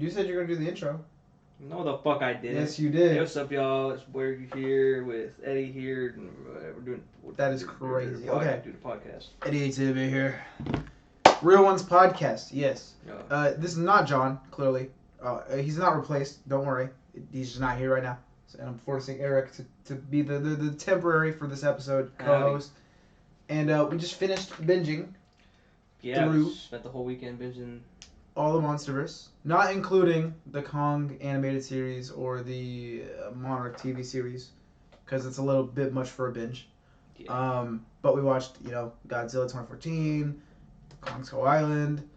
You said you're gonna do the intro. No, the fuck I did. Yes, you did. Hey, what's up, y'all? It's Where here with Eddie here. We're doing. That is crazy. Okay. Do the podcast. Eddie Exhibit here. Real Ones Podcast. Yes. Yeah. This is not John. Clearly, he's not replaced. Don't worry. He's just not here right now. And I'm forcing Eric to be the temporary for this episode co-host. And we just finished binging. Yeah. We spent the whole weekend binging all the Monsterverse, not including the Kong animated series or the Monarch TV series, because it's a little bit much for a binge. Yeah. But we watched, Godzilla 2014, Kong Skull Island,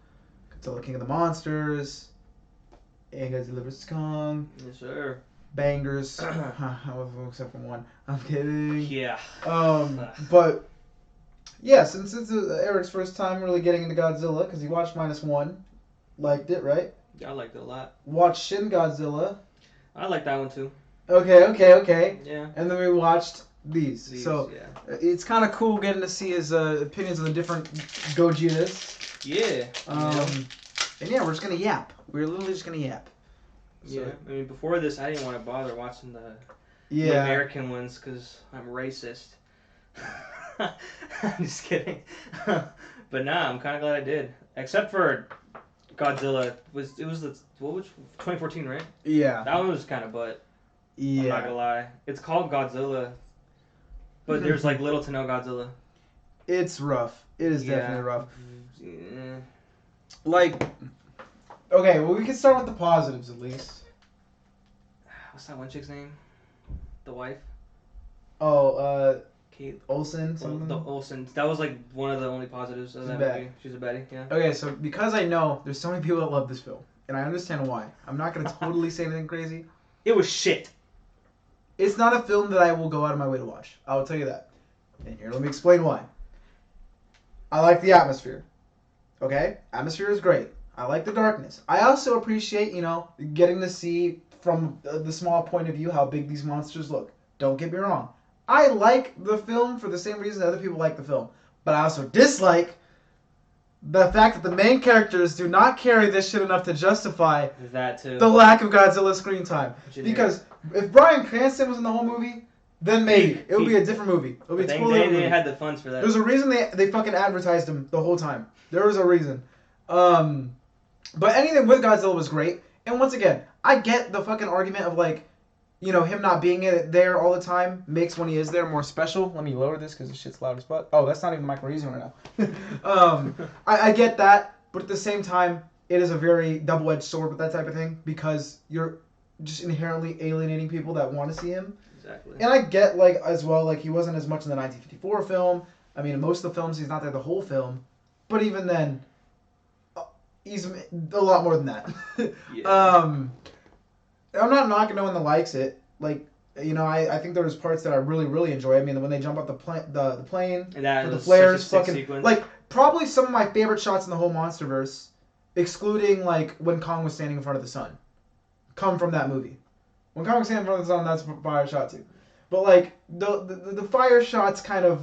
Godzilla King of the Monsters, and Godzilla vs. Kong. Yes, sir. Bangers. Except for one. I'm kidding. Yeah. But yeah, since it's Eric's first time really getting into Godzilla, because he watched -1. Liked it, right? Yeah, I liked it a lot. Watched Shin Godzilla. I like that one too. Okay. Yeah. And then we watched these. So yeah. It's kind of cool getting to see his opinions on the different Gojiras. Yeah. And yeah, we're just gonna yap. We're literally just gonna yap. So. Yeah. I mean, before this, I didn't want to bother watching the American ones because I'm racist. I'm just kidding. But nah, I'm kind of glad I did. Except for Godzilla was 2014, right? Yeah. That one was kind of butt. Yeah. I'm not gonna lie. It's called Godzilla, but there's like little to no Godzilla. It's rough. It is definitely rough. Yeah. Like, okay, well we can start with the positives at least. What's that one chick's name? The wife? Oh, Kate Olsen, something? The Olsen. That was like one of the only positives of that movie. She's a baddie, yeah. Okay, so because I know there's so many people that love this film, and I understand why, I'm not going to totally say anything crazy. It was shit. It's not a film that I will go out of my way to watch. I will tell you that. And here, let me explain why. I like the atmosphere. Okay? Atmosphere is great. I like the darkness. I also appreciate, getting to see from the small point of view how big these monsters look. Don't get me wrong. I like the film for the same reason other people like the film. But I also dislike the fact that the main characters do not carry this shit enough to justify that too. The lack of Godzilla screen time. Because if Bryan Cranston was in the whole movie, then maybe. It would be a different movie. It would be totally different. They had the funds for that. There's a reason they fucking advertised him the whole time. There was a reason. But anything with Godzilla was great. And once again, I get the fucking argument of him not being there all the time makes when he is there more special. Let me lower this because this shit's loud as fuck. Oh, that's not even the mic we're using right now. I get that, but at the same time, it is a very double-edged sword with that type of thing because you're just inherently alienating people that want to see him. Exactly. And I get, as well, he wasn't as much in the 1954 film. I mean, in most of the films, he's not there the whole film. But even then, he's a lot more than that. Yeah. I'm not knocking no one that likes it. I think there's parts that I really, really enjoy. I mean, when they jump off the plane, and that the flares, fucking sequence. Probably some of my favorite shots in the whole Monsterverse, excluding when Kong was standing in front of the sun, come from that movie. When Kong was standing in front of the sun, that's a fire shot too. But the fire shots kind of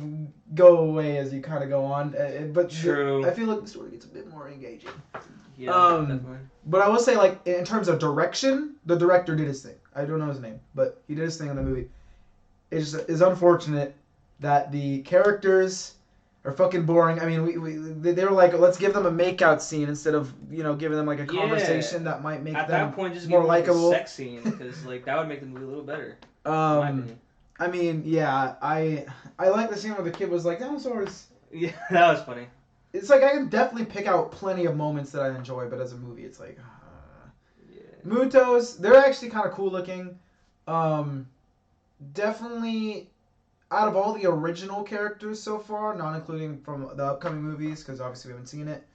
go away as you kind of go on. But true. I feel like the story gets a bit more engaging. Yeah, definitely. But I will say, in terms of direction, the director did his thing. I don't know his name, but he did his thing in the movie. It's unfortunate that the characters are fucking boring. I mean, they were like, let's give them a makeout scene instead of, giving them, a conversation that might make them more likable. At that point, just give them, a sex scene, because, that would make the movie a little better, in my opinion. I mean, yeah, I like the scene where the kid was like, dinosaurs. Yeah, that was funny. It's I can definitely pick out plenty of moments that I enjoy, but as a movie, it's Mutos, they're actually kind of cool looking. Definitely, out of all the original characters so far, not including from the upcoming movies, because obviously we haven't seen it,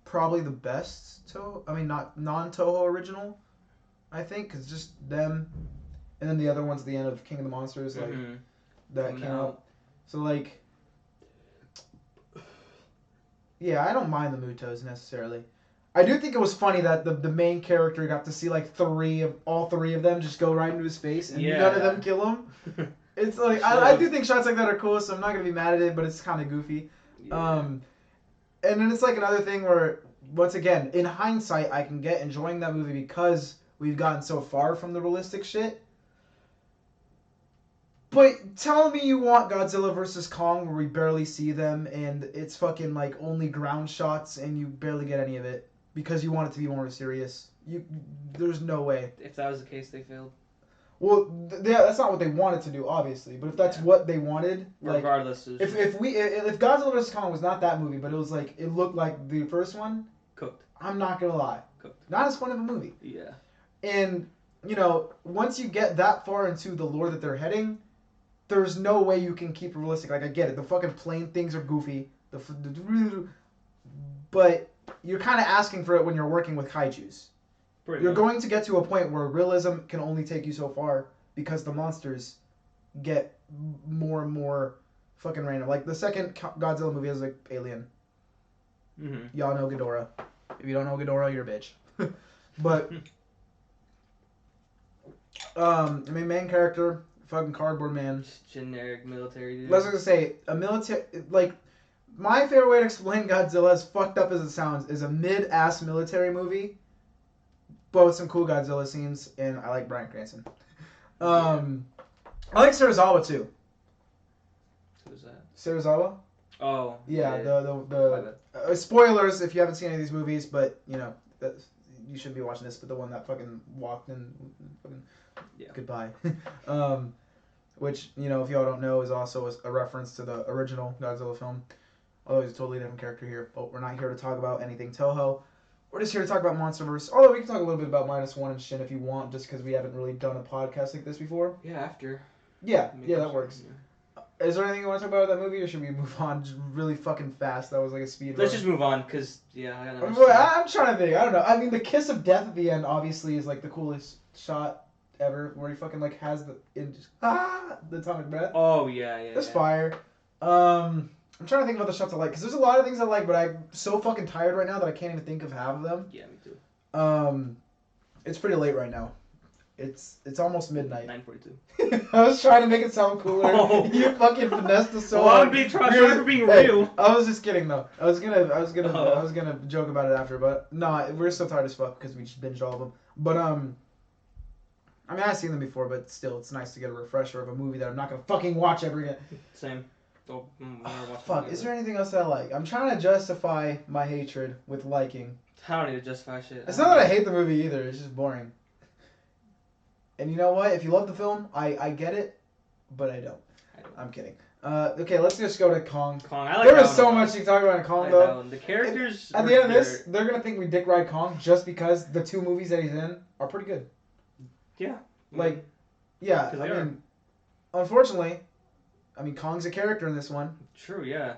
probably the best not non-Toho original, I think, because just them, and then the other ones at the end of King of the Monsters, that came out. So, yeah, I don't mind the Mutos necessarily. I do think it was funny that the main character got to see all three of them just go right into his face and none of them kill him. It's I do think shots like that are cool, so I'm not gonna be mad at it, but it's kind of goofy. Yeah. And then it's another thing where once again, in hindsight, I can get enjoying that movie because we've gotten so far from the realistic shit. But tell me you want Godzilla versus Kong where we barely see them and it's fucking like only ground shots and you barely get any of it because you want it to be more serious. There's no way. If that was the case, they failed. Well, that's not what they wanted to do, obviously. But if that's what they wanted, like, regardless, if Godzilla vs Kong was not that movie, but it was like it looked like the first one, cooked. I'm not gonna lie, Cooked. not as fun of a movie. Yeah. And you know, once you get that far into the lore that they're heading, there's no way you can keep it realistic. Like I get it, the fucking plane things are goofy, but you're kind of asking for it when you're working with kaiju's. You're going to get to a point where realism can only take you so far because the monsters get more and more fucking random. Like the second Godzilla movie is like Alien. Mm-hmm. Y'all know Ghidorah. If you don't know Ghidorah, you're a bitch. But I mean, main character, fucking cardboard man. Just generic military dude. Let's just say a military like. My favorite way to explain Godzilla, as fucked up as it sounds, is a mid-ass military movie, but with some cool Godzilla scenes, and I like Bryan Cranston. I like Serizawa too. Who's that? Serizawa? Oh. Yeah, the spoilers if you haven't seen any of these movies, but you know you shouldn't be watching this. But the one that fucking walked in, goodbye. Which you know, if y'all don't know, is also a reference to the original Godzilla film. Although he's a totally different character here. But we're not here to talk about anything Toho. We're just here to talk about Monsterverse. Although we can talk a little bit about -1 and Shin if you want, just because we haven't really done a podcast like this before. Yeah, after. Yeah, that works. Yeah. Is there anything you want to talk about that movie, or should we move on just really fucking fast? That was like a speed Let's run. just move on, because, yeah, I got I'm trying to think. I don't know. I mean, the kiss of death at the end, obviously, is like the coolest shot ever, where he fucking like has the atomic breath. Oh, yeah. That's fire. I'm trying to think about the shots I like, because there's a lot of things I like, but I'm so fucking tired right now that I can't even think of half of them. Yeah, me too. It's pretty late right now. It's almost midnight. 9:42. I was trying to make it sound cooler. Oh. You fucking finessed us so well, hard. I'm being sorry for being real. I was just kidding though. I was gonna joke about it after, but no, we're so tired as fuck because we just binged all of them. But I mean, I've seen them before, but still, it's nice to get a refresher of a movie that I'm not gonna fucking watch ever again. Same. Fuck, is there anything else that I like? I'm trying to justify my hatred with liking. I don't need to justify shit. It's not that I hate the movie either, it's just boring. And you know what? If you love the film, I get it, but I don't. I'm kidding. Okay, let's just go to Kong. I like there is so much you can talk about in Kong, though. The characters... At the end of this, they're going to think we dick ride Kong just because the two movies that he's in are pretty good. Yeah. Like, yeah, I mean, unfortunately... I mean, Kong's a character in this one. True, yeah.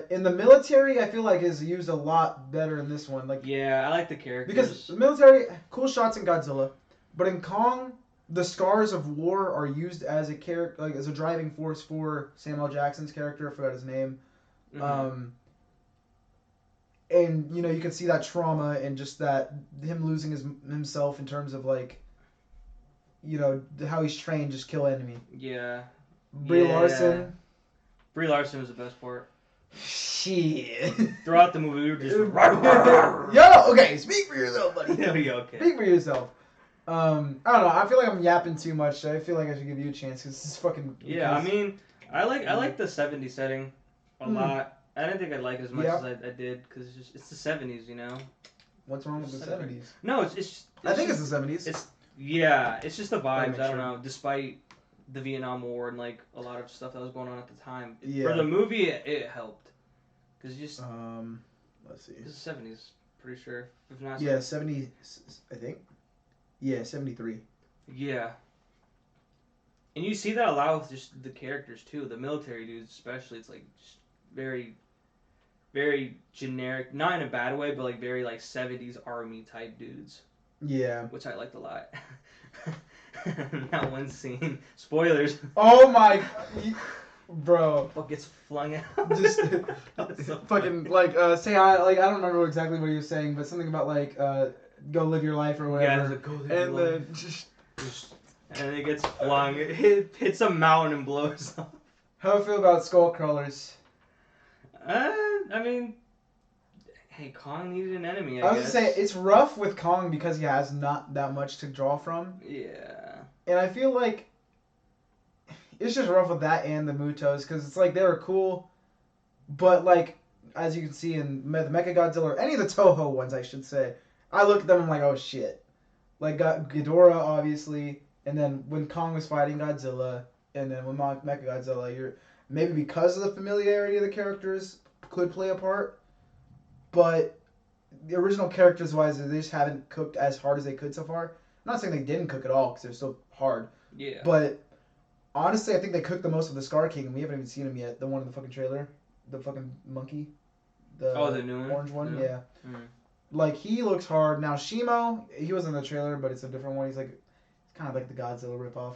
In the military, I feel like is used a lot better in this one. Like, yeah, I like the characters. Because the military, cool shots in Godzilla, but in Kong, the scars of war are used as a character, like as a driving force for Samuel Jackson's character. I forgot his name. Mm-hmm. And you know, you can see that trauma and just that him losing himself in terms of like, you know, how he's trained, just kill enemy. Yeah. Brie Larson. Brie Larson was the best part. Shit. Throughout the movie, we were just... Yo, okay, speak for yourself, buddy. Yeah, okay. Speak for yourself. I don't know. I feel like I'm yapping too much. I feel like I should give you a chance because this is fucking... Yeah, I mean, I like the 70s setting a lot. I didn't think I'd like it as much as I did because it's the 70s, you know? What's wrong with the 70s? No, it's I think it's the 70s. It's just the vibes. I don't know. Despite the Vietnam War and like a lot of stuff that was going on at the time. Yeah. For the movie, it helped. Cause you just let's see. It's the 70s, pretty sure. If not, 70. I think. Yeah, 73. Yeah. And you see that a lot with just the characters too, the military dudes especially. It's like just very, very generic, not in a bad way, but like very like 70s army type dudes. Yeah. Which I liked a lot. That one scene. Spoilers. Oh my, bro. What gets flung out? Just so fucking like say hi. Like I don't remember exactly what he was saying, but something about like go live your life or whatever. Yeah, like, go live your life. And then it gets flung. It hits a mountain and blows up. How do you feel about skull crawlers? I mean, Hey, Kong needed an enemy, I I was guess. gonna say it's rough with Kong because he has not that much to draw from, Yeah. and I feel like it's just rough with that and the Mutos because it's like they were cool, but like as you can see in the Mechagodzilla or any of the Toho ones, I should say, I look at them and I'm like, oh shit. Like got Ghidorah obviously, and then when Kong was fighting Godzilla, and then when Mechagodzilla, you're maybe because of the familiarity of the characters could play a part, but the original characters wise, they just haven't cooked as hard as they could so far. I'm not saying they didn't cook at all because they're still hard, Yeah. but honestly, I think they cooked the most with the Scar King, and we haven't even seen him yet. The one in the fucking trailer, the fucking monkey, The new one? orange one, yeah. Mm. Like he looks hard. Now Shimo, he was in the trailer, but it's a different one. He's like, it's kind of like the Godzilla ripoff.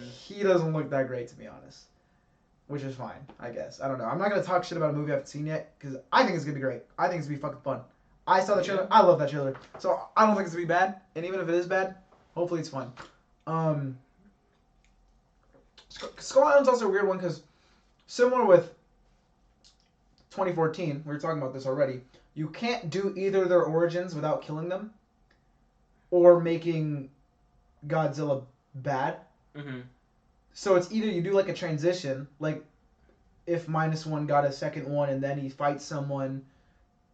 He doesn't look that great to be honest, which is fine, I guess. I don't know. I'm not gonna talk shit about a movie I haven't seen yet because I think it's gonna be great. I think it's gonna be fucking fun. I saw the trailer. Yeah. I love that trailer, so I don't think it's gonna be bad. And even if it is bad, hopefully it's fun. Skull Island's also a weird one because similar with 2014, we were talking about this already. You can't do either their origins without killing them, or making Godzilla bad. Mm-hmm. So it's either you do like a transition, like if -1 got a second one and then he fights someone,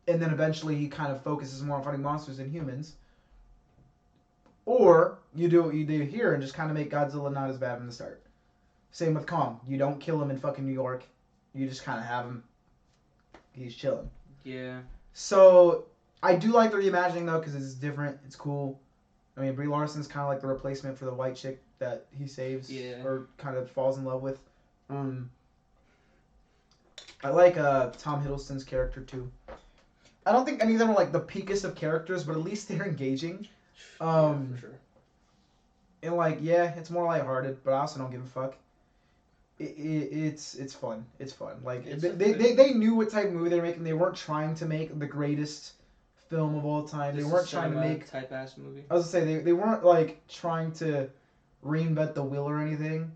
and then eventually he kind of focuses more on fighting monsters than humans, or you do what you do here and just kind of make Godzilla not as bad from the start. Same with Kong. You don't kill him in fucking New York. You just kind of have him. He's chilling. Yeah. So I do like the reimagining though because it's different. It's cool. I mean, Brie Larson's kind of like the replacement for the white chick that he saves or kind of falls in love with. I like Tom Hiddleston's character too. I don't think any of them are like the peakest of characters, but at least they're engaging. Yeah, for sure. And like, yeah, it's more lighthearted, but I also don't give a fuck. It's fun. It's fun. Like they knew what type of movie they were making. They weren't trying to make the greatest film of all time. They weren't trying to make type ass movie. I was gonna say they weren't like trying to reinvent the wheel or anything.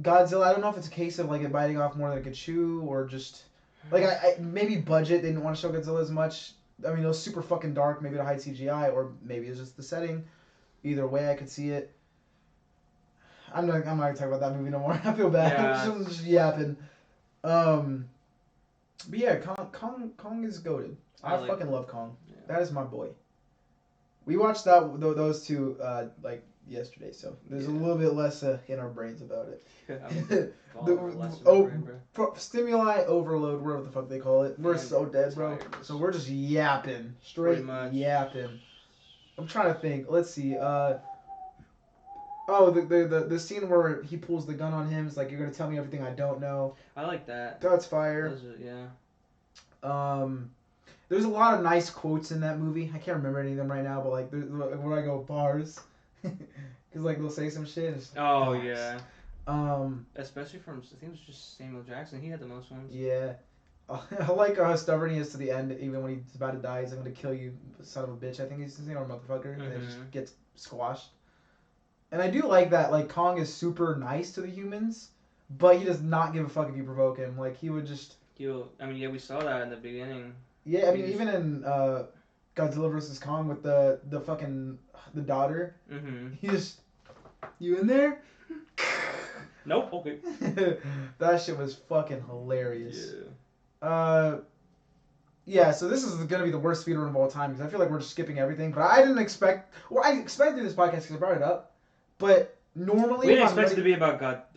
Godzilla, I don't know if it's a case of like it biting off more than it could chew or just like I maybe budget they didn't want to show Godzilla as much. I mean it was super fucking dark, maybe to hide CGI or maybe it's just the setting. Either way I could see it. I'm not gonna talk about that movie no more. I feel bad. Yeah. I'm just yapping. But yeah, Kong is goated. I fucking love Kong. Yeah. That is my boy. We watched those two like yesterday, so there's a little bit less in our brains about it. Stimuli overload, whatever the fuck they call it. We're so dead, bro. So we're just yapping, straight yapping. I'm trying to think. Let's see. The scene where he pulls the gun on him is like, you're gonna tell me everything I don't know. I like that. That's fire. There's a lot of nice quotes in that movie. I can't remember any of them right now, but like where I go bars, because like they'll say some shit. And bars. Yeah. Especially from I think it was just Samuel Jackson. He had the most ones. Yeah. I like how stubborn he is to the end. Even when he's about to die, he's like, "I'm gonna kill you, son of a bitch." I think he's saying, or motherfucker, and then just gets squashed. And I do like that. Like Kong is super nice to the humans, but he does not give a fuck if you provoke him. Like he would just. We saw that in the beginning. Yeah, I mean, even in Godzilla vs. Kong with the fucking the daughter, he just, you in there? Nope. Okay. That shit was fucking hilarious. Yeah. Yeah. So this is gonna be the worst speedrun of all time because I feel like we're just skipping everything. But I didn't expect. Well, I expected this podcast because I brought it up. But normally we didn't expect it to be about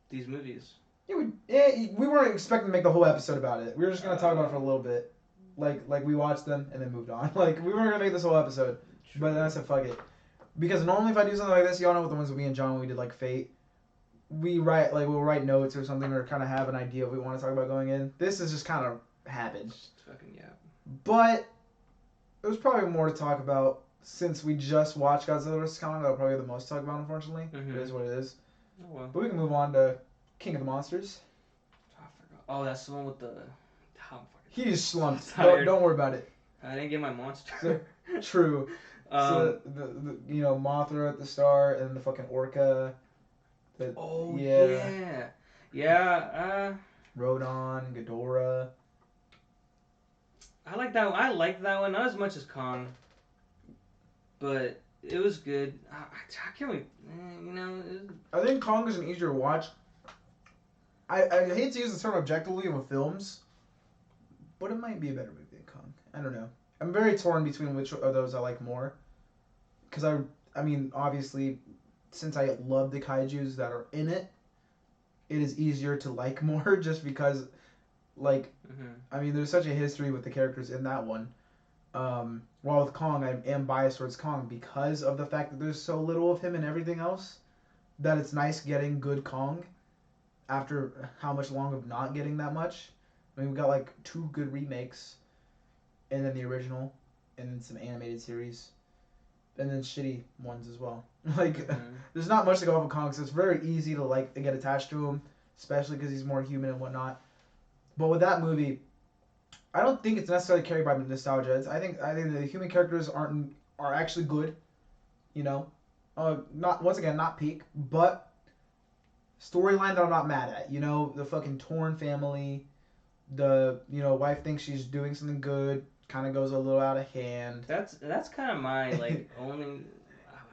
these movies. We weren't expecting to make the whole episode about it. We were just gonna talk about it for a little bit. Like we watched them and then moved on. Like we weren't gonna make this whole episode, but then I said fuck it, because normally if I do something like this, y'all know what the ones with me and John when we did like Fate, we'll write notes or something or kind of have an idea of what we want to talk about going in. This is just kind of happened. But it was probably more to talk about since we just watched Godzilla vs. Kong. That'll probably be the most to talk about, unfortunately. It is what it is. Oh well. But we can move on to King of the Monsters. I forgot. Oh, that's the one with the. He just slumped. Don't worry about it. I didn't get my monster. True. So the Mothra at the start and the fucking orca. Yeah. Rodon, Ghidorah. I like that. I liked that one, not as much as Kong, but it was good. I can't wait. You know. I think Kong is an easier watch. I hate to use the term objectively with films, but it might be a better movie than Kong. I don't know. I'm very torn between which of those I like more. Because I mean, obviously, since I love the kaijus that are in it, it is easier to like more just because, like, I mean, there's such a history with the characters in that one. While with Kong, I am biased towards Kong because of the fact that there's so little of him and everything else, that it's nice getting good Kong after how much long of not getting that much. I mean, we got like 2 good remakes, and then the original, and then some animated series, and then shitty ones as well. Like, there's not much to go off of Kong, so it's very easy to like to get attached to him, especially because he's more human and whatnot. But with that movie, I don't think it's necessarily carried by nostalgia. I think the human characters are actually good, you know. Not once again not peak, but storyline that I'm not mad at. You know, the fucking torn family, the wife thinks she's doing something good, kind of goes a little out of hand. That's kind of my like only.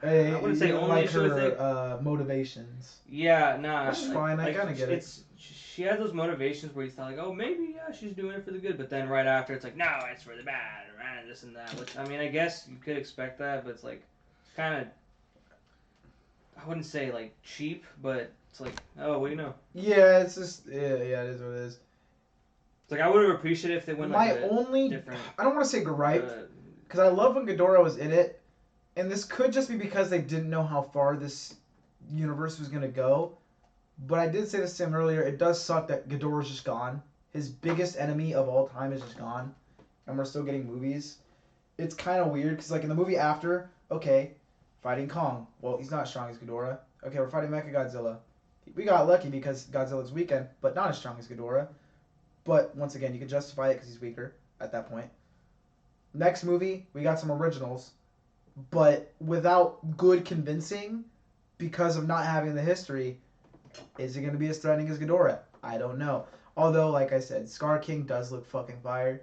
Hey, I wouldn't say only like issue with it. her motivations. Yeah, nah. That's fine. I kind of get it. She has those motivations where you thought like, oh, maybe she's doing it for the good, but then right after it's like, no, it's for the bad, and this and that. Which I mean, I guess you could expect that, but it's like, kind of. I wouldn't say like cheap, but it's like, oh, what do you know? Yeah, it's just it is what it is. It's like I would have appreciated if they went like different. I don't want to say gripe, because I love when Ghidorah was in it, and this could just be because they didn't know how far this universe was gonna go. But I did say this to him earlier. It does suck that Ghidorah's just gone. His biggest enemy of all time is just gone, and we're still getting movies. It's kind of weird because like in the movie after, okay, fighting Kong. Well, he's not as strong as Ghidorah. Okay, we're fighting Mechagodzilla. We got lucky because Godzilla's weakened, but not as strong as Ghidorah. But once again, you can justify it because he's weaker at that point. Next movie, we got some originals, but without good convincing because of not having the history. Is it going to be as threatening as Ghidorah? I don't know. Although, like I said, Scar King does look fucking fire,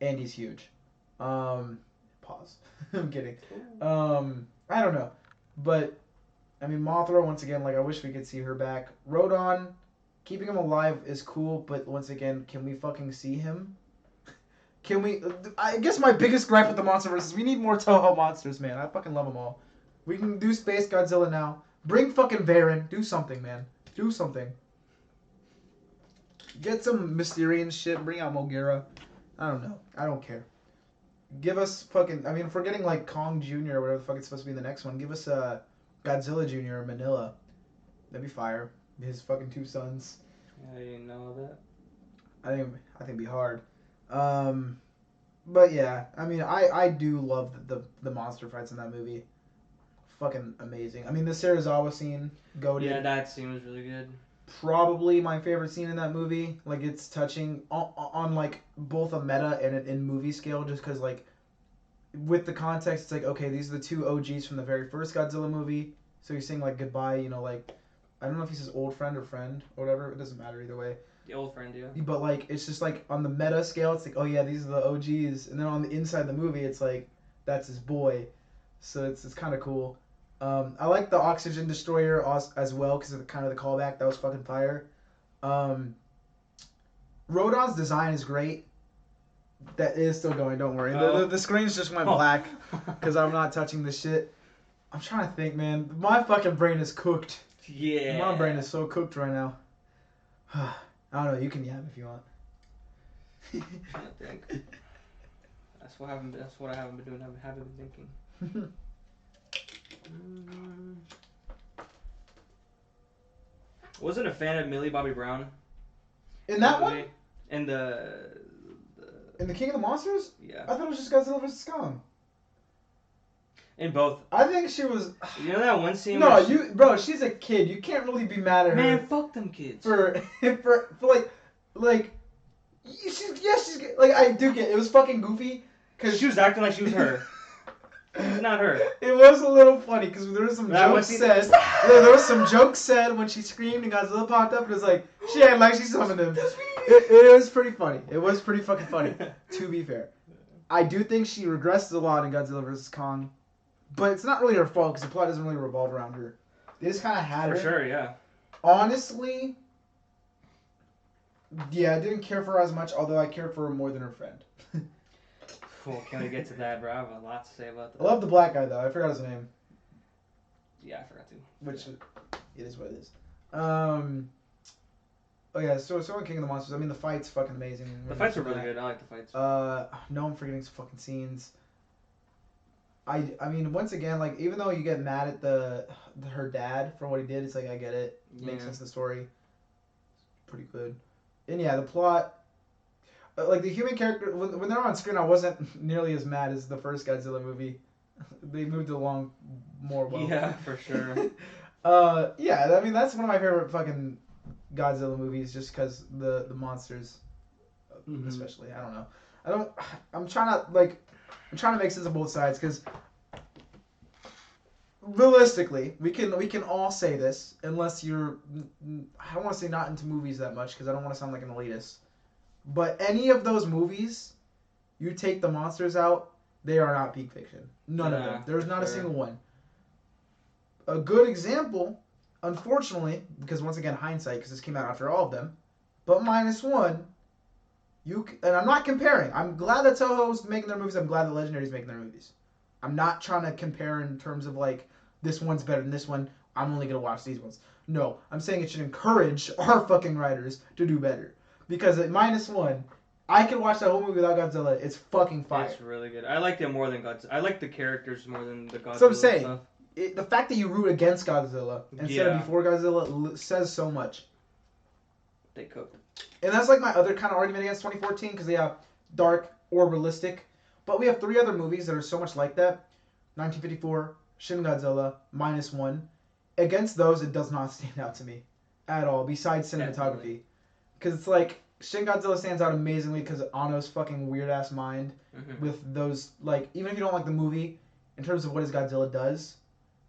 and he's huge. Pause. I'm kidding. I don't know, but I mean, Mothra once again. Like I wish we could see her back. Rodon, keeping him alive is cool, but once again, can we fucking see him? Can we? I guess my biggest gripe with the Monsterverse is we need more Toho monsters, man. I fucking love them all. We can do Space Godzilla now. Bring fucking Varan. Do something, man. Do something. Get some Mysterian shit. Bring out Mogira. I don't know. I don't care. Give us fucking... I mean, if we're getting like Kong Jr. or whatever the fuck it's supposed to be in the next one, give us Godzilla Jr. or Manila. That'd be fire. His fucking 2 sons. I didn't know that. I think it'd be hard. But yeah, I mean, I do love the monster fights in that movie. Fucking amazing. I mean, the Serizawa scene, goated. Yeah, that scene was really good. Probably my favorite scene in that movie. Like, it's touching on like both a meta and an in movie scale, just because like with the context, it's like, okay, these are the 2 OGs from the very first Godzilla movie. So you're saying like goodbye, like I don't know if he says old friend or friend or whatever. It doesn't matter either way. The old friend, yeah. But like, it's just like on the meta scale, it's like, oh yeah, these are the OGs, and then on the inside of the movie, it's like that's his boy. So it's kind of cool. I like the Oxygen Destroyer as well because of the kind of the callback. That was fucking fire. Rodon's design is great. That is still going. Don't worry. Oh. The screens just went black because I'm not touching this shit. I'm trying to think, man. My fucking brain is cooked. Yeah. My brain is so cooked right now. I don't know. You can yab if you want. I think. That's what I haven't been doing. I haven't been thinking. Wasn't a fan of Millie Bobby Brown. In that one? In the In the King of the Monsters? Yeah. I thought it was just Godzilla vs. Kong. In both. I think she was. You know that one scene? No, bro. She's a kid. You can't really be mad at her. Man, fuck them kids. For like. She's like I do get it was fucking goofy because she was acting like she was her. It's not her. It was a little funny because there was some That jokes was- said. There was some jokes said when she screamed and Godzilla popped up. And it was like she acted like she summoned him. It was pretty funny. It was pretty fucking funny. To be fair, I do think she regresses a lot in Godzilla vs Kong, but it's not really her fault because the plot doesn't really revolve around her. They just kind of had For her. sure, yeah. Honestly, yeah, I didn't care for her as much. Although I cared for her more than her friend. Cool. Can we get to that, bro? I have a lot to say about that. I love the black guy though. I forgot his name. Yeah, I forgot to. Which it is what it is. Oh yeah, so King of the Monsters. I mean, the fight's fucking amazing. The fights are really good. I like the fights. No, I'm forgetting some fucking scenes. I mean, once again, like even though you get mad at her dad for what he did, it's like I get it. It makes sense in the story. It's pretty good. And yeah, the plot. Like the human character, when they're on screen, I wasn't nearly as mad as the first Godzilla movie. They moved along more well. Yeah, for sure. Yeah, I mean that's one of my favorite fucking Godzilla movies, just because the monsters, especially. I don't know. I'm trying to make sense of both sides because realistically, we can all say this unless you're. I don't want to say not into movies that much because I don't want to sound like an elitist. But any of those movies, you take the monsters out, they are not peak fiction. None of them. There's not a single one. A good example, unfortunately, because once again hindsight, because this came out after all of them, but -1. And I'm not comparing. I'm glad that Toho's making their movies. I'm glad that Legendary's making their movies. I'm not trying to compare in terms of like this one's better than this one. I'm only gonna watch these ones. No, I'm saying it should encourage our fucking writers to do better. Because at -1, I could watch that whole movie without Godzilla. It's fucking fire. It's really good. I liked it more than Godzilla. I like the characters more than the Godzilla So I'm saying, stuff. The fact that you root against Godzilla instead of before Godzilla says so much. They cooked. And that's like my other kind of argument against 2014 because they have dark or realistic. But we have 3 other movies that are so much like that. 1954, Shin Godzilla, -1. Against those, it does not stand out to me at all, besides cinematography. Because it's like, Shin Godzilla stands out amazingly because of Anno's fucking weird-ass mind with those, like, even if you don't like the movie, in terms of what his Godzilla does,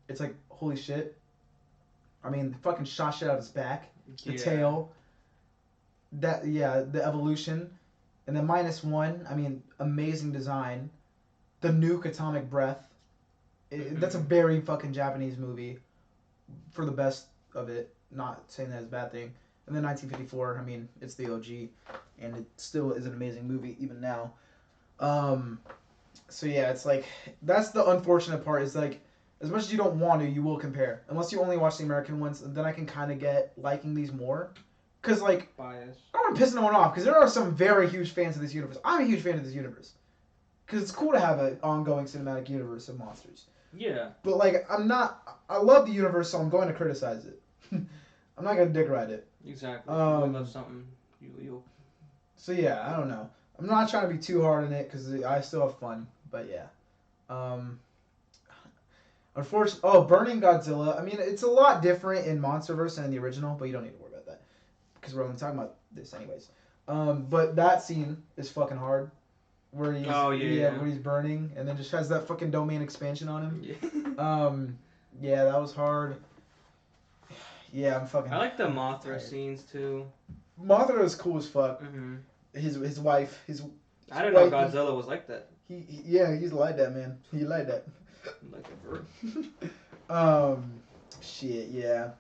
it's like, holy shit. I mean, fucking shot shit out of his back. The tail. The evolution. And then -1, I mean, amazing design. The nuke atomic breath. That's a very fucking Japanese movie for the best of it. Not saying that it's a bad thing. And then 1954, I mean, it's the OG, and it still is an amazing movie even now. So yeah, it's like, that's the unfortunate part, is like, as much as you don't want to, you will compare. Unless you only watch the American ones, then I can kind of get liking these more. Because, like, bias. I don't want to piss no one off, because there are some very huge fans of this universe. I'm a huge fan of this universe. Because it's cool to have an ongoing cinematic universe of monsters. Yeah. But, like, I love the universe, so I'm going to criticize it. I'm not going to dick ride it. Exactly. If you love something, you'll... So, yeah, I don't know. I'm not trying to be too hard on it, because I still have fun. But, yeah. Unfortunately... Burning Godzilla. I mean, it's a lot different in Monsterverse than in the original, but you don't need to worry about that. Because we're only talking about this anyways. But that scene is fucking hard. Where he's, where he's burning, and then just has that fucking domain expansion on him. Yeah. That was hard. Yeah, I'm fucking... I like the Mothra scenes, too. Mothra is cool as fuck. Mm-hmm. His wife, I didn't know Godzilla was like that. He's like that, man. He like that. Like a bird. Shit, yeah.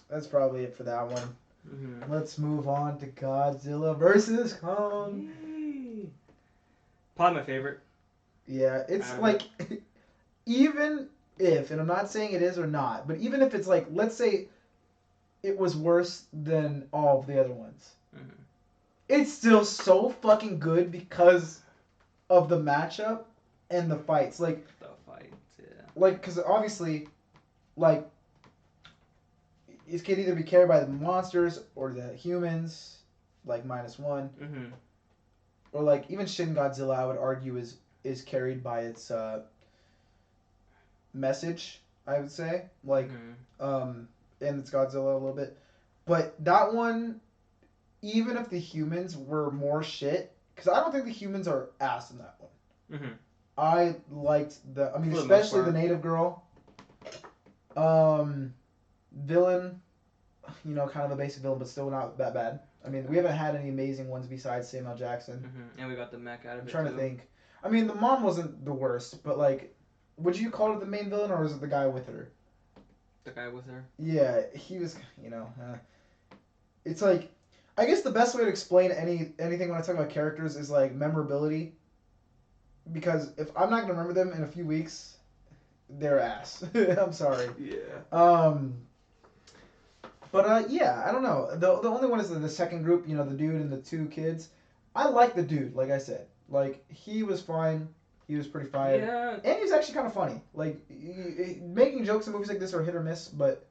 That's probably it for that one. Mm-hmm. Let's move on to Godzilla versus Kong. Yay. Probably my favorite. Yeah, it's like, even if, and I'm not saying it is or not, but even if it's like, let's say it was worse than all of the other ones, it's still so fucking good because of the matchup and the fights. Like, the fights, yeah. Like, because obviously, like, it can either be carried by the monsters or the humans, like -1. Or like even Shin Godzilla, I would argue is carried by its message. I would say and it's Godzilla a little bit, but that one, even if the humans were more shit, because I don't think the humans are ass in that one. I liked For the most especially the part. native girl. Villain, kind of a basic villain, but still not that bad. I mean, we haven't had any amazing ones besides Samuel Jackson. And we got the mech out of I'm it trying too. to think. I mean, the mom wasn't the worst, but like, would you call it the main villain or is it the guy with her? The guy with her. Yeah, he was. It's like, I guess the best way to explain anything when I talk about characters is like memorability. Because if I'm not gonna remember them in a few weeks, they're ass. I'm sorry. Yeah. But yeah, I don't know. The only one is the second group. The dude and the two kids. I like the dude. Like I said, like he was fine. He was pretty fire. Yeah. And he was actually kind of funny. Like making jokes in movies like this are hit or miss, but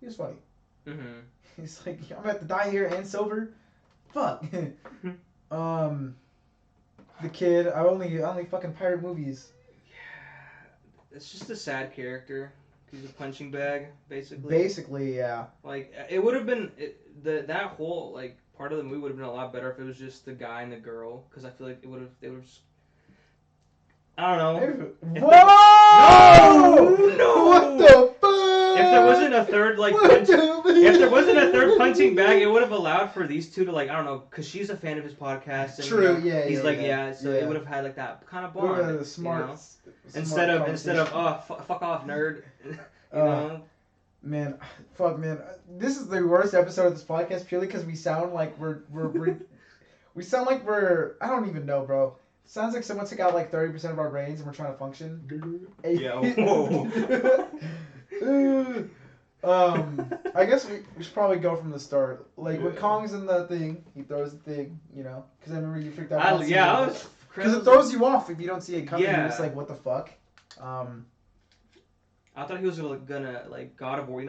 he was funny. He's like, I'm gonna have to die here and sober. Fuck. The kid. I only fucking pirate movies. Yeah. It's just a sad character. He's a punching bag, basically. Basically, yeah. Like it would have been that whole like part of the movie would have been a lot better if it was just the guy and the girl, because I feel like they would have. I don't know. Whoa! No! What the fuck? If there wasn't a third like if there wasn't a third punching bag, it would have allowed for these two to like I don't know, because she's a fan of his podcast. And, True. He's yeah. so it would have had like that kind of bond. Smart. Instead of fuck off nerd. you know. Man, fuck, man. This is the worst episode of this podcast purely because we sound like we sound like we're I don't even know, bro. Sounds like someone took out like 30% of our brains and we're trying to function. Yeah. Whoa. I guess we should probably go from the start. Like when Kong's in the thing, he throws the thing, because I remember you freaked out. I was because it throws you off if you don't see it coming. Yeah. You're just like, what the fuck? I thought he was gonna like God of War,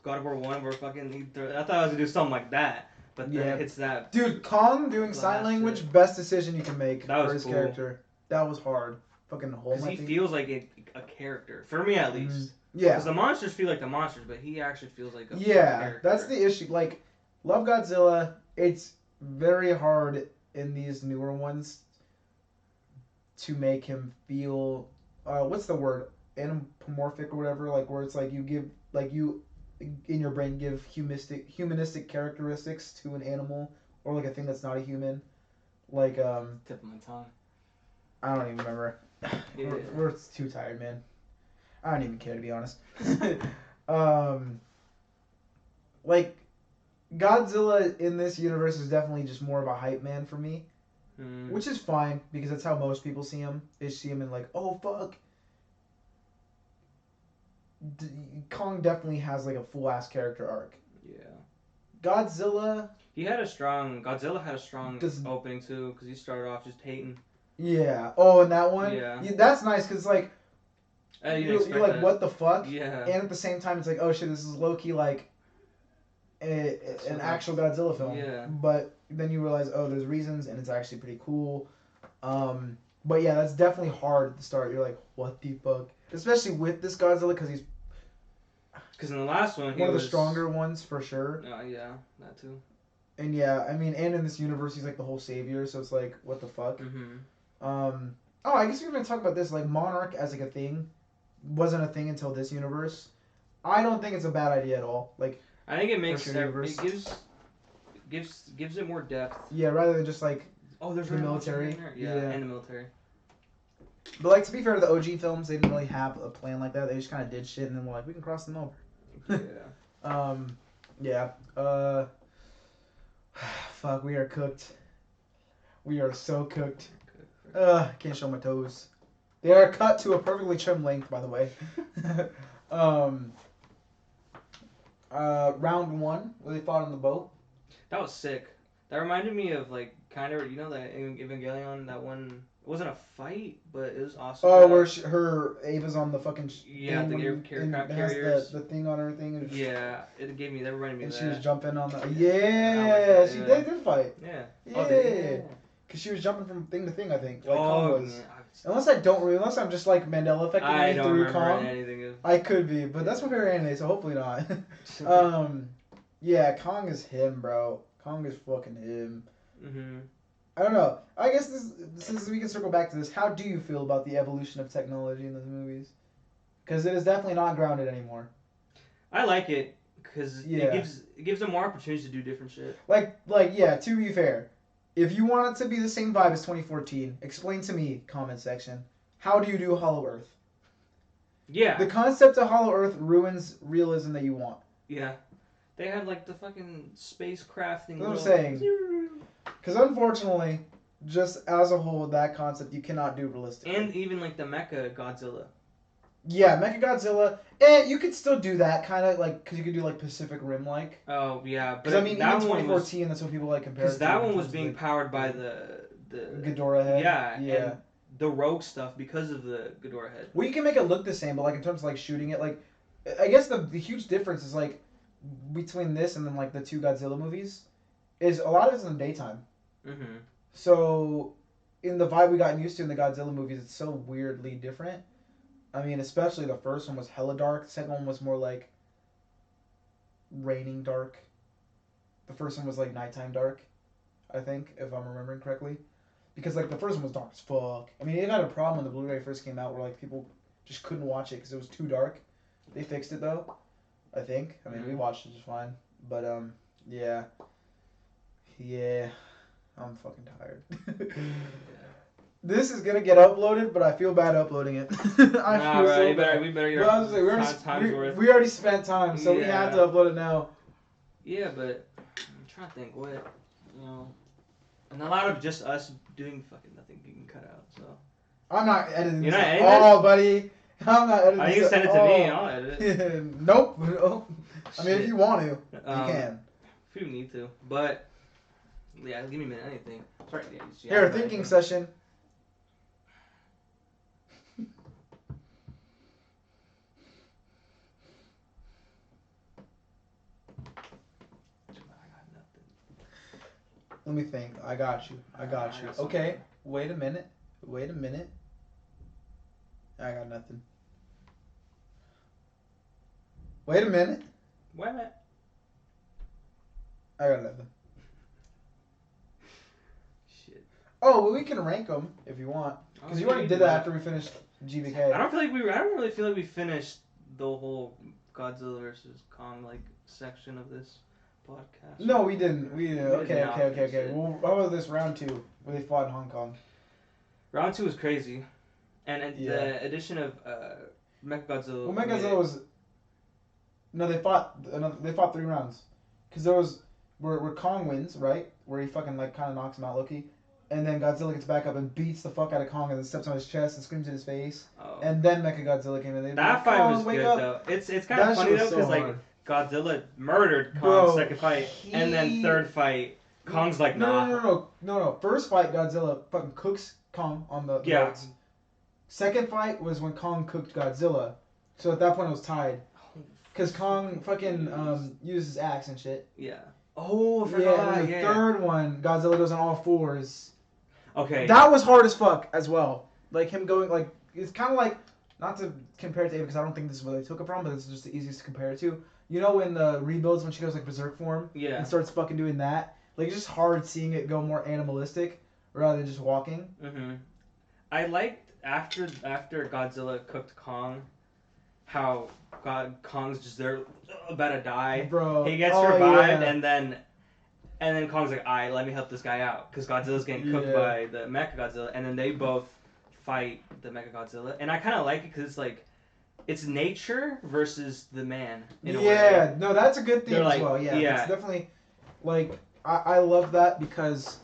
God of War 1 where fucking I thought I was gonna do something like that. But then it hits that. Dude, Kong doing sign language, best decision you can make for his character. That was hard. Fucking whole. Because he feels like a character. For me, at least. Yeah. Because the monsters feel like the monsters, but he actually feels like a character. That's the issue. Like, Love Godzilla, it's very hard in these newer ones to make him feel, what's the word? Anthropomorphic or whatever, like where it's like you give, like you in your brain give humanistic characteristics to an animal or like a thing that's not a human, like tip of my tongue. I don't even remember. Yeah. We're too tired, man. I don't even care to be honest. Like Godzilla in this universe is definitely just more of a hype man for me, which is fine because that's how most people see him. They see him and like, oh fuck. Kong definitely has like a full ass character arc. Yeah. Godzilla had a strong opening too, because he started off just hating. Yeah. Oh, and that one. Yeah. That's nice because like you're like that. what the fuck. Yeah. And at the same time it's like oh shit this is low key like an actual Godzilla film. Yeah. But then you realize oh there's reasons and it's actually pretty cool. But yeah that's definitely hard at the start. You're like what the fuck. Especially with this Godzilla because in the last one, one of the stronger ones for sure. Yeah, that too. And yeah, I mean, and in this universe, he's like the whole savior, so it's like, what the fuck? Oh, I guess we were gonna talk about this. Like, Monarch as like a thing wasn't a thing until this universe. I don't think it's a bad idea at all. Like, I think it makes it gives it more depth. Yeah, rather than just like there's the military. Yeah, and the military. But like to be fair to the OG films, they didn't really have a plan like that. They just kind of did shit and then were like, we can cross them over. Yeah. Fuck, we are cooked. We are so cooked. Can't show my toes. They are cut to a perfectly trimmed length, by the way. Round one, where they fought on the boat. That was sick. That reminded me of like kind of that Evangelion, that one. It wasn't a fight, but it was awesome. Oh, where her Ava's on the fucking the aircraft carriers. Has the thing on her thing. And it reminded me of that. And she was jumping on the. Yeah, she did fight. Yeah. Yeah. Because she was jumping from thing to thing, I think. Like Kong was. Unless I'm just like Mandela effecting through Kong. I could be, but that's my favorite anime, so hopefully not. Yeah, Kong is him, bro. Kong is fucking him. I don't know. I guess since we can circle back to this, how do you feel about the evolution of technology in those movies? Because it is definitely not grounded anymore. I like it because Yeah. it gives them more opportunities to do different shit. Like yeah. To be fair, if you want it to be the same vibe as 2014, explain to me, comment section. How do you do Hollow Earth? Yeah. The concept of Hollow Earth ruins realism that you want. Yeah. They had like the fucking spacecraft thing. That's what I'm saying. Because unfortunately, just as a whole, that concept you cannot do realistically. And even like the Mecha Godzilla. Yeah, Mechagodzilla. You could still do that kind of like because you could do like Pacific Rim like. Oh yeah, but I mean, that even one 2014, was, that's what people like compare. because that one was being powered by the Ghidorah head. Yeah. Yeah. And the rogue stuff because of the Ghidorah head. Well, you can make it look the same, but like in terms of like shooting it, like I guess the huge difference is like between this and then like the two Godzilla movies is a lot of it's in the daytime. Mm-hmm. So in the vibe we gotten used to in the Godzilla movies, it's so weirdly different. I mean, especially the first one was hella dark. The second one was more like raining dark. The first one was like nighttime dark, I think, if I'm remembering correctly. Because like the first one was dark as fuck. I mean, it had a problem when the Blu-ray first came out where like people just couldn't watch it because it was too dark. They fixed it though, I think. I mean, we watched it just fine. But yeah, I'm fucking tired. This is gonna get uploaded, but I feel bad uploading it. I feel so bad. We better. But I was like, we already spent time, so we have to upload it now. Yeah, but I'm trying to think what, and a lot of just us doing fucking nothing you can cut out. So I'm not editing You're this not at editing all, buddy. I'm not editing you this can send at it to all. me and I'll edit it. Nope. I mean, if you want to, you can. If you need to, but yeah, give me a minute. Anything. Sorry. Here, thinking session. Let me think. I got you. Okay. Wait a minute. I got nothing. Wait a minute. I got nothing. Shit. Oh, well, we can rank them if you want. Because you already did that after we finished GBK. I don't really feel like we finished the whole Godzilla versus Kong section of this podcast. No, we didn't. Okay. Okay. Well, how about this round 2 where they fought in Hong Kong? Round 2 was crazy, and the addition of Mechagodzilla. Well, Mechagodzilla was. No, they fought 3 rounds, because there was where Kong wins, right? Where he fucking kind of knocks him out, Loki, and then Godzilla gets back up and beats the fuck out of Kong and then steps on his chest and screams in his face. Oh. And then Mechagodzilla came in. That fight was good though. It's kind of funny though because Godzilla murdered Kong second fight, and then third fight Kong's like nah. No. First fight Godzilla fucking cooks Kong on the boats. Second fight was when Kong cooked Godzilla. So at that point it was tied. Because Kong fucking uses axe and shit. Yeah. Oh, I forgot. And the third one, Godzilla goes on all fours. Okay. That was hard as fuck as well. Like him going it's kind of like, not to compare it to Ava because I don't think this is where they took it from, but it's just the easiest to compare it to. You know when the rebuilds when she goes berserk form? Yeah. And starts fucking doing that? It's just hard seeing it go more animalistic rather than just walking. Mm-hmm. I liked after Godzilla cooked Kong, how Kong's just there about to die. Bro. He gets revived and then Kong's like, alright, let me help this guy out. Because Godzilla's getting cooked by the Mechagodzilla. And then they both fight the Mechagodzilla. And I kind of like it because it's nature versus the man. In a way. No, that's a good thing as well. Yeah. It's definitely, I love that because,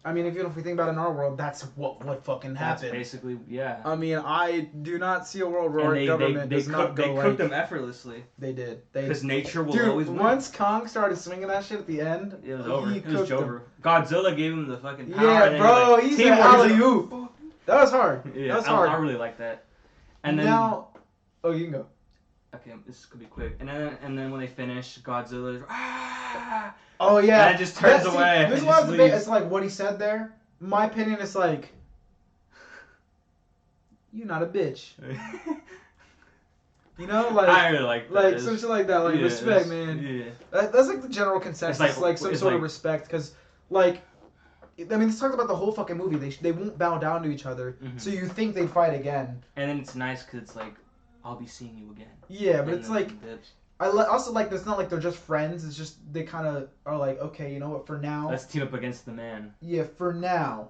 I mean, if you think about it in our world, that's what fucking happened. That's basically, yeah. I mean, I do not see a world where our government does not go They cooked them effortlessly. They did. Because nature will always win. Once Kong started swinging that shit at the end, it was over. It was over. Godzilla gave him the fucking power. Yeah, bro, he's an alley-oop. That was hard. Yeah, that was hard. I really like that. And then now, you can go. Okay, this could be quick. And then when they finish, Godzilla's oh yeah. And it just turns away. There's a lot of debate. It's what he said there. My opinion is you're not a bitch. I really like that. Some shit like that. Respect, man. Yeah. That's the general consensus. Some sort of respect, because I mean, this talks about the whole fucking movie. They won't bow down to each other, so you think they'd fight again. And then it's nice because it's like, I'll be seeing you again. Yeah, but and it's like, also like, it's not like they're just friends. It's just they kind of are like, okay, you know what? For now, let's team up against the man. Yeah, for now,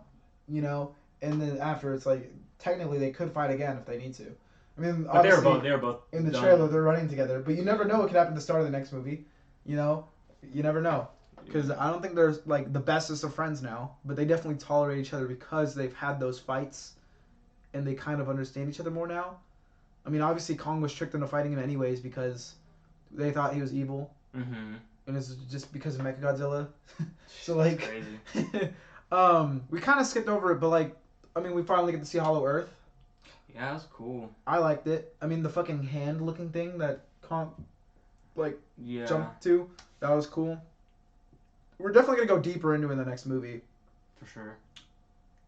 you know, and then after it's like technically they could fight again if they need to. I mean, but they were both in the done. trailer. They're running together, but you never know what could happen at the start of the next movie. You know, you never know. Because I don't think they're like the bestest of friends now, but they definitely tolerate each other because they've had those fights, and they kind of understand each other more now. I mean, obviously Kong was tricked into fighting him anyways because they thought he was evil, and it's just because of Mechagodzilla. So like, crazy. We kind of skipped over it, but like, I mean, we finally get to see Hollow Earth. Yeah, that's cool. I liked it. I mean, the fucking hand-looking thing that Kong, like, jumped to, that was cool. We're definitely gonna go deeper into it in the next movie. For sure.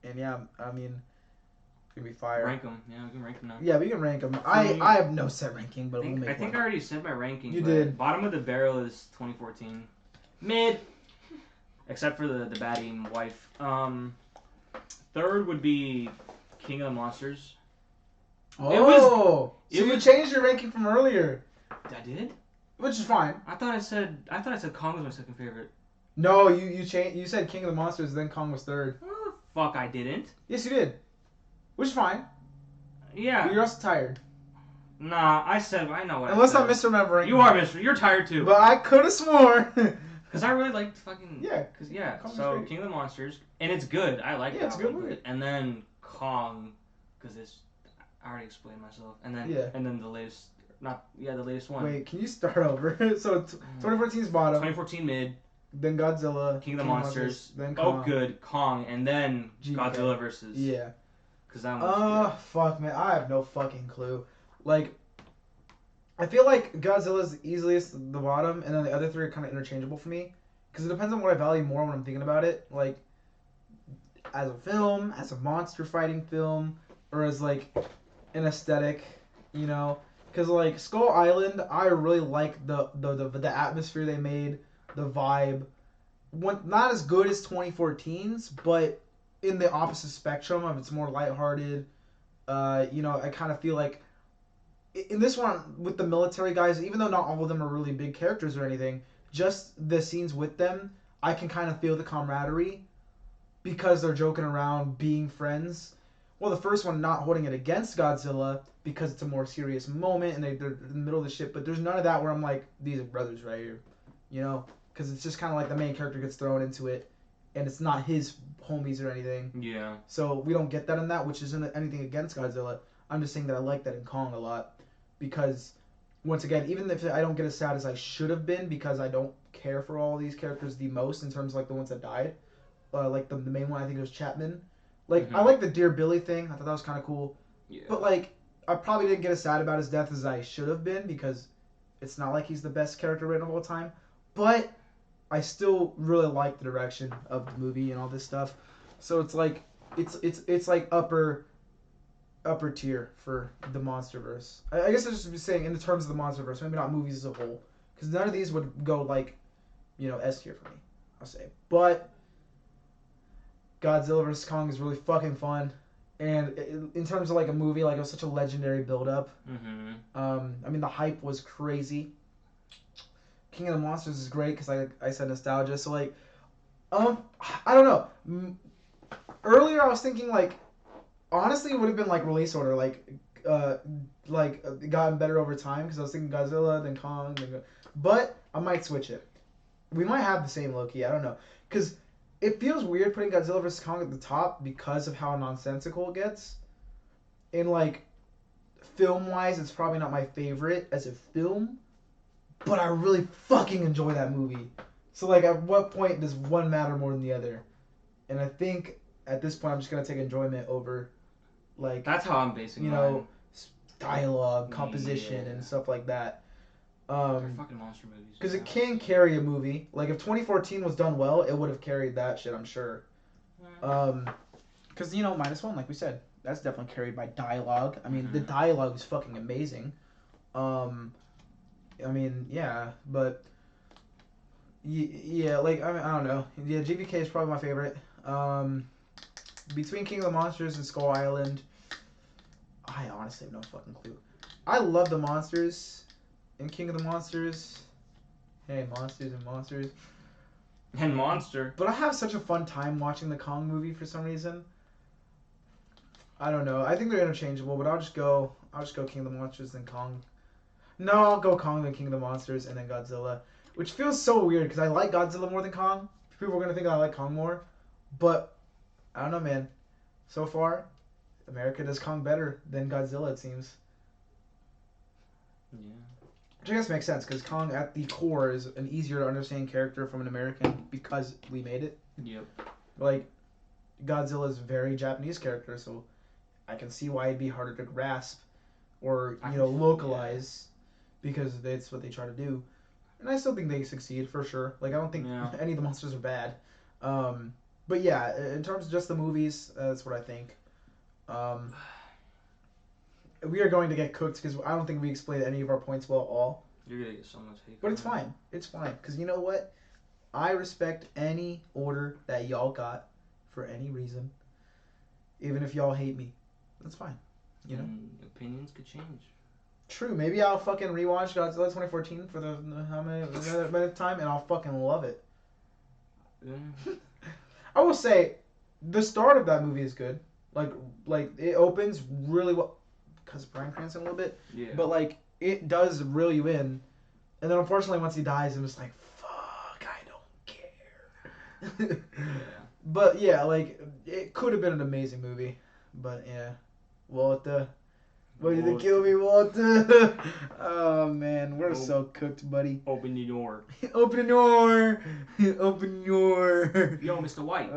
And yeah, I mean, it's gonna be fire. Rank them. Yeah, we can rank them now. Yeah, we can rank them. I have no set ranking, but we'll make one. I think I already said my ranking. You did. Bottom of the barrel is 2014. Mid. Except for the baddie wife. Third would be King of the Monsters. Oh, so you changed your ranking from earlier. I did? Which is fine. I thought I said Kong was my second favorite. No, you changed. You said King of the Monsters, then Kong was third. Oh, fuck, I didn't. Yes, you did. Which is fine. Yeah. But you're also tired. Nah, I know what Unless I I'm said. misremembering. You are You're tired too. But I could have sworn. Because I really liked fucking... Yeah. So King of the Monsters. And it's good. I like it. Yeah, it's a good movie. And then Kong, because I already explained myself. And then the latest... the latest one. Wait, can you start over? So 2014's bottom. 2014 mid. Then Godzilla. King of the Monsters. Then Kong. Oh, good. Kong. And then Godzilla versus... Yeah. Because that one's good. Fuck, man. I have no fucking clue. Like, I feel like Godzilla's the easiest, the bottom, and then the other three are kind of interchangeable for me. Because it depends on what I value more when I'm thinking about it. Like, as a film, as a monster fighting film, or as, like, an aesthetic, you know? Because, like, Skull Island, I really like the atmosphere they made, the vibe. Not as good as 2014's, but in the opposite spectrum of it's more lighthearted. You know, I kind of feel like in this one with the military guys, even though not all of them are really big characters or anything, just the scenes with them, I can kind of feel the camaraderie because they're joking around, being friends. Well, the first one not holding it against Godzilla because it's a more serious moment and they're in the middle of the shit, but there's none of that where I'm like, these are brothers right here, you know? Because it's just kind of like the main character gets thrown into it and it's not his homies or anything. Yeah. So we don't get that in that, which isn't anything against Godzilla. I'm just saying that I like that in Kong a lot because, once again, even if I don't get as sad as I should have been because I don't care for all these characters the most in terms of like the ones that died, like the main one I think it was Chapman. Like I like the Dear Billy thing. I thought that was kind of cool. Yeah. But like I probably didn't get as sad about his death as I should have been because it's not like he's the best character written of all time. But I still really like the direction of the movie and all this stuff. So it's like it's like upper tier for the Monsterverse. I guess I should be saying in the terms of the Monsterverse, maybe not movies as a whole, because none of these would go like, you know, S tier for me. I'll say, but Godzilla vs Kong is really fucking fun, and in terms of like a movie, like it was such a legendary build up. I mean the hype was crazy. King of the Monsters is great because I said nostalgia. So like, I don't know. Earlier I was thinking like, honestly, it would have been like release order, gotten better over time because I was thinking Godzilla, then Kong, but I might switch it. We might have the same Loki. I don't know because it feels weird putting Godzilla vs Kong at the top because of how nonsensical it gets. And like, film wise, it's probably not my favorite as a film. But I really fucking enjoy that movie. So, like, at what point does one matter more than the other? And I think, at this point, I'm just going to take enjoyment over, like... That's how I'm basing you know, dialogue, composition, and stuff like that. They're fucking monster movies. Because it can carry a movie. Like, if 2014 was done well, it would have carried that shit, I'm sure. Because, you know, -1, like we said, that's definitely carried by dialogue. I mean, the dialogue is fucking amazing. I mean, yeah, but yeah, like I don't know. Yeah, GVK is probably my favorite. Between King of the Monsters and Skull Island, I honestly have no fucking clue. I love the monsters in King of the Monsters. Hey, monsters and monsters. And Monster. But I have such a fun time watching the Kong movie for some reason. I don't know. I think they're interchangeable, but I'll just go King of the Monsters then Kong. No, I'll go Kong then King of the Monsters and then Godzilla, which feels so weird because I like Godzilla more than Kong. People are gonna think I like Kong more, but I don't know, man. So far, America does Kong better than Godzilla, it seems. Yeah. Which I guess makes sense because Kong at the core is an easier to understand character from an American because we made it. Yep. Like, Godzilla is a very Japanese character, so I can see why it'd be harder to grasp or, localize because that's what they try to do. And I still think they succeed for sure. Like, I don't think any of the monsters are bad. But yeah, in terms of just the movies, that's what I think. We are going to get cooked because I don't think we explained any of our points well at all. You're gonna get so much hate. But it's fine. It's fine. Because you know what? I respect any order that y'all got for any reason. Even if y'all hate me. That's fine. You know? Opinions could change. True. Maybe I'll fucking rewatch Godzilla 2014 for the how many minute time and I'll fucking love it. Yeah. I will say, the start of that movie is good. Like it opens really well. Because of Bryan Cranston a little bit. Yeah. But, like, it does reel you in. And then, unfortunately, once he dies, I'm just like, fuck, I don't care. Yeah. But, yeah, like, it could have been an amazing movie. But, yeah. Walter. Why did they kill me, Walter? Oh, man. We're so cooked, buddy. Open the door. Open the door. Open the door. Yo, Mr. White.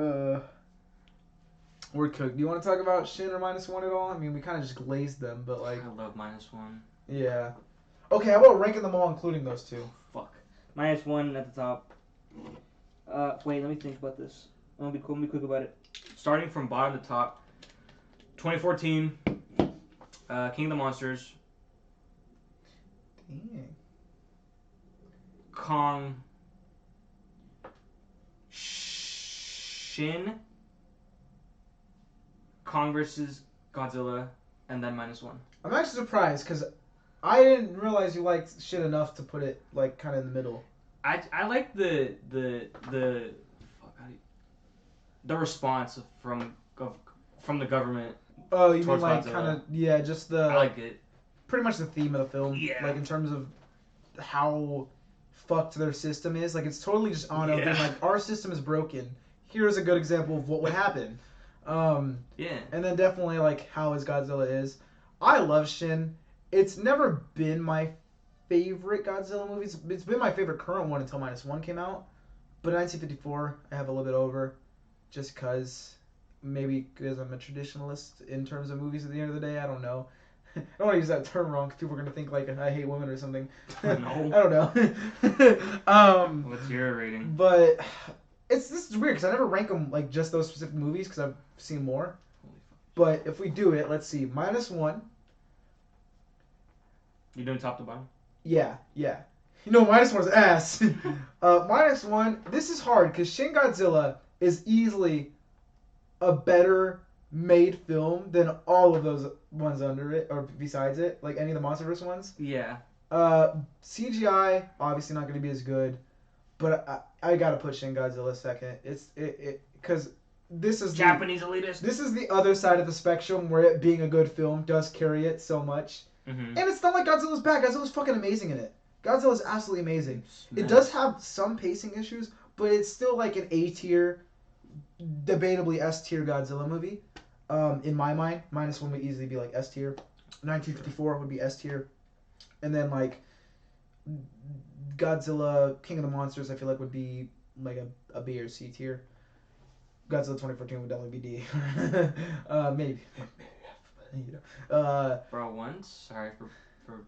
We're cooked. Do you want to talk about Shin or -1 at all? I mean, we kind of just glazed them, but like. I love -1. Yeah. Okay, how about ranking them all, including those two? Fuck. -1 at the top. Wait, let me think about this. Let me be quick about it. Starting from bottom to top. 2014. King of the Monsters. Dang. Kong. Shin. Kong versus Godzilla, and then -1. I'm actually surprised because I didn't realize you liked Shin enough to put it like kind of in the middle. I like the response from the government. Oh, you mean like kind of just the. I like it. Pretty much the theme of the film. Yeah. Like in terms of how fucked their system is. Like it's totally just on being like our system is broken. Here's a good example of what would happen. Yeah. And then definitely like how his Godzilla is. I love Shin. It's never been my favorite Godzilla movies. It's been my favorite current one until -1 came out. But 1954 I have a little bit over, just cause maybe because I'm a traditionalist in terms of movies. At the end of the day, I don't know. I don't want to use that term wrong because people are gonna think like I hate women or something. No. I don't know. What's your rating? But this is weird because I never rank them like just those specific movies because I've seen more. But if we do it, let's see, -1. You doing top to bottom? Yeah. You know, -1's ass. -1. This is hard because Shin Godzilla is easily a better made film than all of those ones under it or besides it, like any of the Monsterverse ones. Yeah. CGI obviously not going to be as good, but I gotta put Shin Godzilla second. It's because this is Japanese elitist. This is the other side of the spectrum where it being a good film does carry it so much. Mm-hmm. And it's not like Godzilla's bad. Godzilla's fucking amazing in it. Godzilla's absolutely amazing. Smash. It does have some pacing issues, but it's still like an A tier, debatably S tier Godzilla movie. In my mind, -1 would easily be like S tier. 1954 would be S tier, and then like Godzilla King of the Monsters, I feel like would be like a B or C tier. Godzilla 2014 would definitely be D. Maybe. You know. Bro, once, sorry for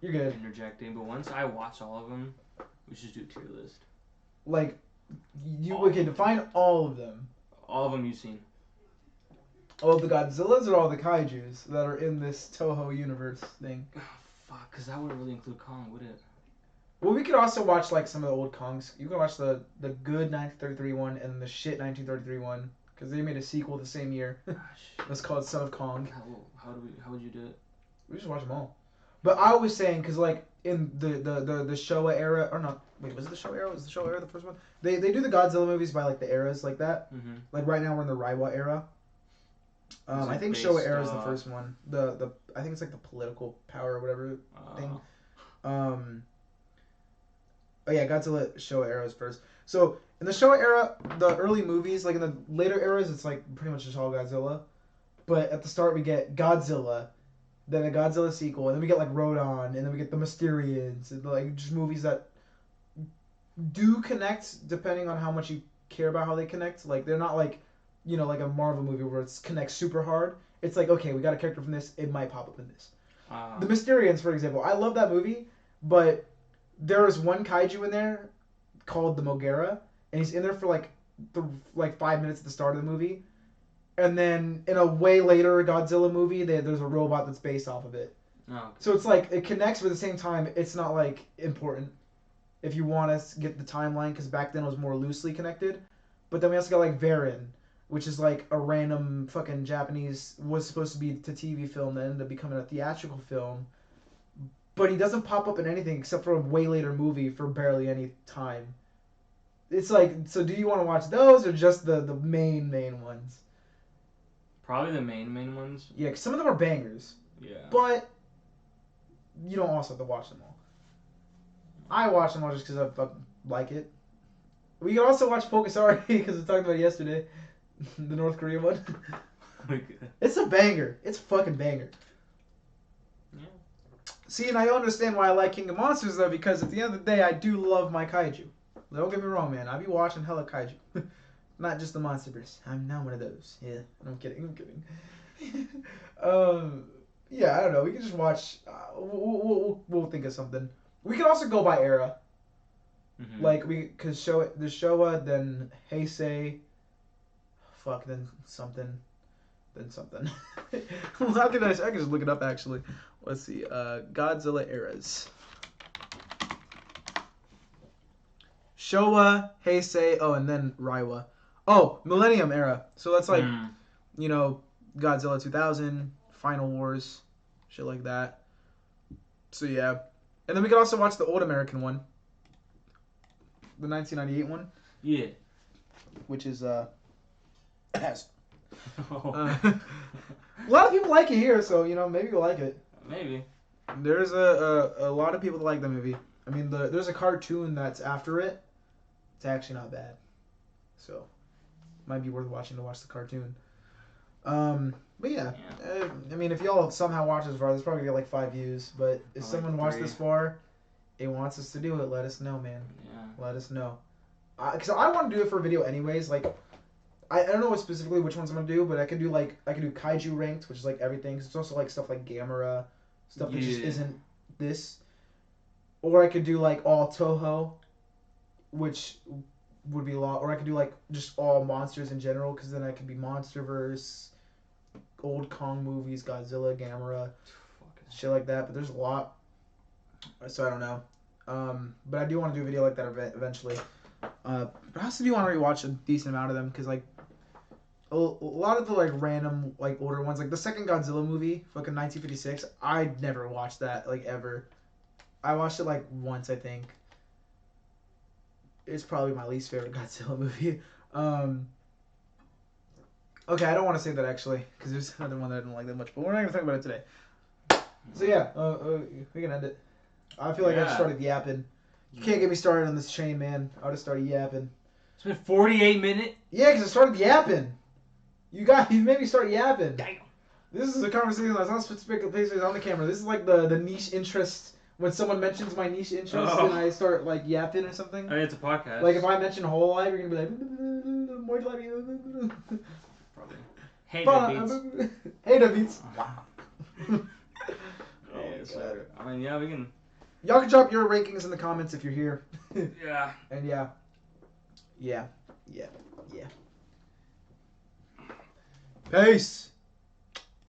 you're good. interjecting, but once I watch all of them, we should do a tier list. Like, we can define all of them. All of them you've seen. All the Godzillas or all the kaijus that are in this Toho universe thing? Oh, fuck, because that wouldn't really include Kong, would it? Well, we could also watch like some of the old Kongs. You can watch the good 1933 one and the shit 1933 one. because they made a sequel the same year. It was called Son of Kong. How would you do it? We just watch them all. But I was saying, because like in the Showa era, or not, wait, was it the Showa era? Was the Showa era the first one? They do the Godzilla movies by like the eras like that. Mm-hmm. Like right now we're in the Reiwa era. I think Showa era is the first one. The I think it's like the political power or whatever thing. Oh yeah, Godzilla Showa era is first. So in the Showa era, the early movies, like in the later eras, it's like pretty much just all Godzilla. But at the start we get Godzilla, then a Godzilla sequel, and then we get like Rodan, and then we get the Mysterians, and like just movies that do connect depending on how much you care about how they connect. Like they're not like, you know, like a Marvel movie where it connects super hard. It's like, okay, we got a character from this, it might pop up in this. The Mysterians, for example, I love that movie, but there is one kaiju in there called the Mogera, and he's in there for like 5 minutes at the start of the movie. And then in a way later Godzilla movie, there's a robot that's based off of it. Oh, okay. So it's like it connects, but at the same time, it's not like important if you want to get the timeline, because back then it was more loosely connected. But then we also got like Varan, which is like a random fucking Japanese, was supposed to be a TV film that ended up becoming a theatrical film. But he doesn't pop up in anything except for a way later movie for barely any time. It's like, so do you want to watch those or just the main ones? Probably the main ones. Yeah, because some of them are bangers. Yeah. But you don't also have to watch them all. I watch them all just because I fucking like it. We can also watch Pocusari because we talked about it yesterday. The North Korea one. It's a banger. It's a fucking banger. Yeah. See, and I understand why I like King of Monsters, though, because at the end of the day, I do love my kaiju. Don't get me wrong, man. I be watching hella kaiju. Not just the Monsterverse. I'm not one of those. Yeah, I'm kidding. Yeah, I don't know. We can just watch. We'll think of something. We can also go by era. Mm-hmm. Like cause the Showa, then Heisei, then something. Well, I can just look it up actually. Let's see. Godzilla eras. Showa, Heisei, and then Reiwa. Oh, Millennium era. So that's like, you know, Godzilla 2000, Final Wars, shit like that. So yeah. And then we can also watch the old American one. The 1998 one. Yeah. Which is, ass. A lot of people like it here, so, you know, maybe you'll like it. Maybe. There's a lot of people that like the movie. I mean, there's a cartoon that's after it. It's actually not bad. So, might be worth watching to watch the cartoon. But yeah. I mean, if y'all somehow watch this far, there's probably like 5 views. But if someone watched this far, it wants us to do it, let us know, man. Yeah. Let us know. Because I want to do it for a video anyways. Like, I don't know specifically which ones I'm going to do, but I could do Kaiju Ranked, which is like everything. Cause it's also like stuff like Gamera, stuff that just isn't this. Or I could do like all Toho, which would be a lot. Or I could do like just all monsters in general, because then I could be Monsterverse, old Kong movies, Godzilla, Gamera, shit like that. But there's a lot, so I don't know. But I do want to do a video like that eventually. But I also do want to rewatch a decent amount of them, because like a lot of the like random like older ones, like the second Godzilla movie, fucking 1956. I never watched that like ever. I watched it like once, I think. It's probably my least favorite Godzilla movie. Okay, I don't want to say that actually, because there's another one that I don't like that much, but we're not going to talk about it today. So yeah, we can end it. I feel like I just started yapping. You can't get me started on this chain, man. I just started yapping. It's been 48 minutes? Yeah, because I started yapping. You made me start yapping. Damn. This is a conversation that's not specifically on the camera. This is like the niche interest. When someone mentions my niche interest and I start like yapping or something. I mean, it's a podcast. Like if I mention Whole Life, you're gonna be like, more life. Probably. Hey, Davids. Hey, Davids. God. I mean, yeah, we can. Y'all can drop your rankings in the comments if you're here. Yeah. And yeah. Peace.